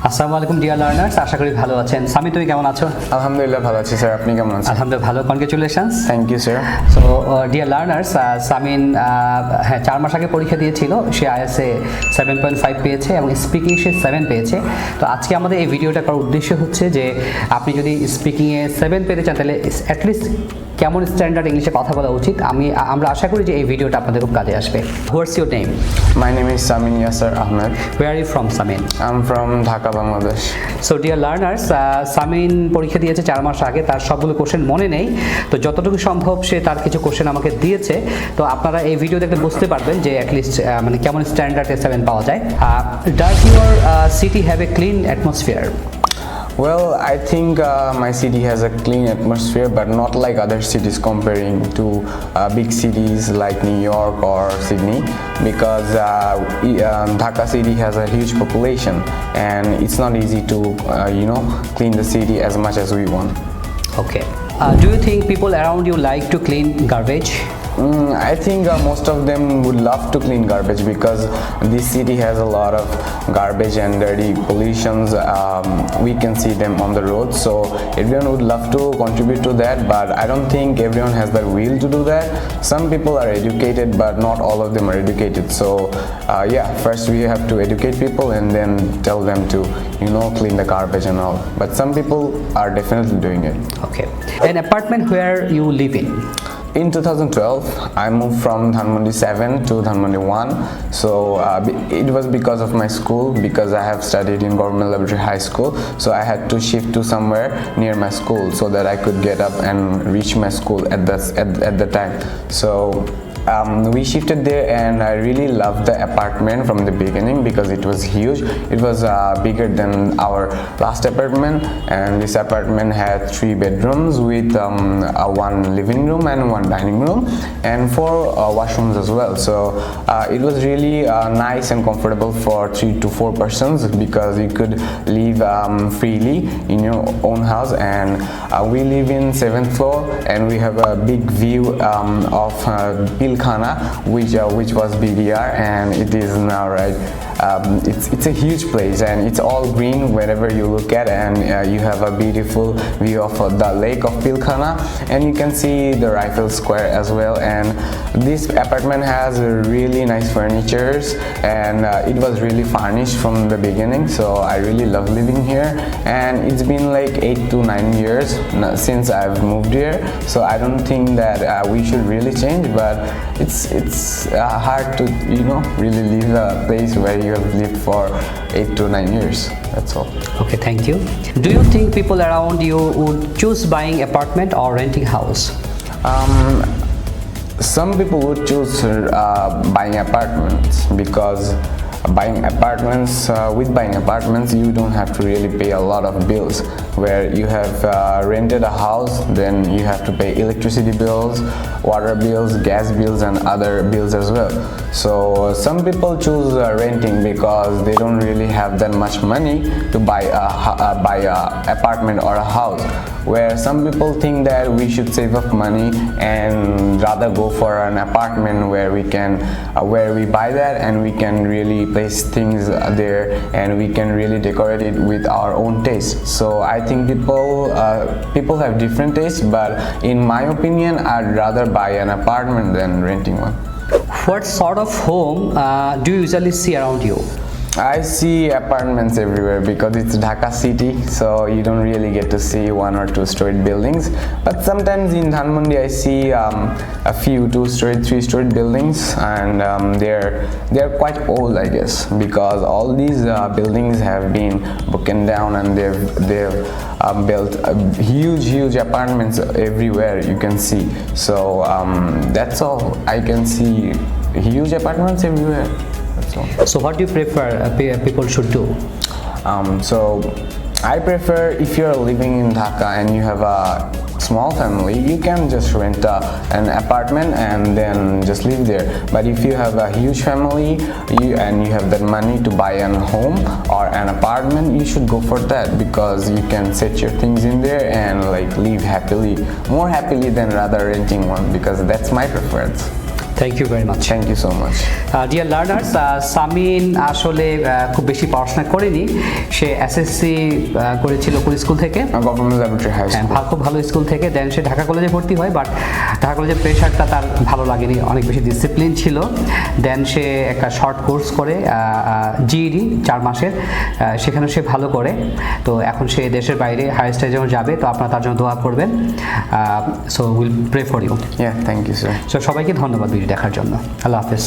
আসসালামু আলাইকুম dear learners, আশা করি ভালো আছেন। সামি, তুমি কেমন আছো? আলহামদুলিল্লাহ ভালো আছি স্যার, আপনি কেমন আছেন? আলহামদুলিল্লাহ ভালো, congratulations. Thank you sir. So dear learners, Samin 4 মাস আগে পরীক্ষা দিয়েছিল। সে আইএলটিএসে 7.5 পেয়েছে এবং স্পিকিং সে 7 পেয়েছে। তো আজকে আমাদের এই ভিডিওটা করার উদ্দেশ্য হচ্ছে যে আপনি যদি স্পিকিংয়ে 7 পেতে চান তাহলে অ্যাটলিস্ট কেমন স্ট্যান্ডার্ড ইংলিশে কথা বলা উচিত, আমরা আশা করি যে এই ভিডিওটা আপনাদের খুব কাজে আসবে। What's your name? My name is Samin Yasser Ahmed. Where are you from, Samin? I'm from Dhaka, Bangladesh. So dear learners, Samin পরীক্ষা দিয়েছে 4 মাস আগে, তার সবগুলো কোশ্চেন মনে নেই। তো যতটুকু সম্ভব সে তার কিছু কোশ্চেন আমাকে দিয়েছে। তো আপনারা এই ভিডিও দেখলে বুঝতে পারবেন যে অ্যাটলিস্ট মানে কেমন স্ট্যান্ডার্ডে 7 পাওয়া যায়। Does your city have a clean atmosphere? Well, I think my city has a clean atmosphere, but not like other cities comparing to big cities like New York or Sydney, because Dhaka city has a huge population and it's not easy to clean the city as much as we want. Okay. Do you think people around you like to clean garbage? I think most of them would love to clean garbage because this city has a lot of garbage and dirty pollutions. We can see them on the road, so everyone would love to contribute to that, but I don't think everyone has the will to do that. Some people are educated, but not all of them are educated. So first we have to educate people and then tell them to clean the garbage and all, but some people are definitely doing it. Okay. An apartment where you live in? In 2012, I moved from Dhanmondi 7 to Dhanmondi 1. So it was because of my school, because I have studied in Government Laboratory High School. So I had to shift to somewhere near my school so that I could get up and reach my school at the time. So we shifted there and I really loved the apartment from the beginning because it was huge. It was bigger than our last apartment, and this apartment had 3 bedrooms with 1 living room and 1 dining room and 4 washrooms as well. So it was really nice and comfortable for 3 to 4 persons because you could live freely in your own house. And we live in 7th floor and we have a big view of Khana, which was BDR, and it is now, right? It's a huge place and it's all green wherever you look at, and you have a beautiful view of the lake of Pilkhana, and you can see the Rifle Square as well. And this apartment has really nice furnitures and it was really furnished from the beginning, so I really love living here. And it's been like 8 to 9 years since I've moved here, so I don't think that we should really change, but it's hard to really leave a place where you have lived for 8 to 9 years. That's all. Okay, thank you. Do you think people around you would choose buying apartment or renting house? Some people would choose buying apartments because buying apartments you don't have to really pay a lot of bills, where you have rented a house, then you have to pay electricity bills, water bills, gas bills and other bills as well. So some people choose renting because they don't really have that much money to buy a apartment or a house, where some people think that we should save up money and rather go for an apartment where we buy that and we can really place things there and we can really decorate it with our own taste. So I think people have different tastes, but in my opinion I'd rather buy an apartment than renting one. What sort of home do you usually see around you? I see apartments everywhere because it's Dhaka city, so you don't really get to see 1 or 2-storied buildings. But sometimes in Dhanmondi I see a few 2-storied, 3-storied buildings, and they're quite old, I guess, because all these buildings have been broken down and they've built huge apartments everywhere you can see. So that's all. I can see huge apartments everywhere. So what do you prefer people should do? So I prefer, if you're living in Dhaka and you have a small family, you can just rent an apartment and then just live there. But if you have a huge family and you have that money to buy a home or an apartment, you should go for that because you can set your things in there and like live more happily than rather renting one, because that's my preference. Thank you very much. Thank you so much. Dear learners, Samin আসলে খুব বেশি পড়াশোনা করেনি। সে SSC করেছিল কোন school থেকে? Government Laboratory High School. খুব ভালো স্কুল থেকে। দেন সে ঢাকা কলেজে ভর্তি হয়, বাট ঢাকা কলেজের প্রেশারটা তার ভালো লাগেনি, অনেক বেশি ডিসিপ্লিন ছিল। দেন সে একটা শর্ট কোর্স করে জিইডি 4 মাসের, সেখানে সে ভালো করে। তো এখন সে দেশের বাইরে হায়ার স্টাডিজে যখন যাবে, তো আপনারা তার জন্য দোয়া করবেন। So will pray for you. Yeah, thank you, sir. So সবাইকে ধন্যবাদ ভিডিও দেখার জন্য। আল্লাহ হাফেজ।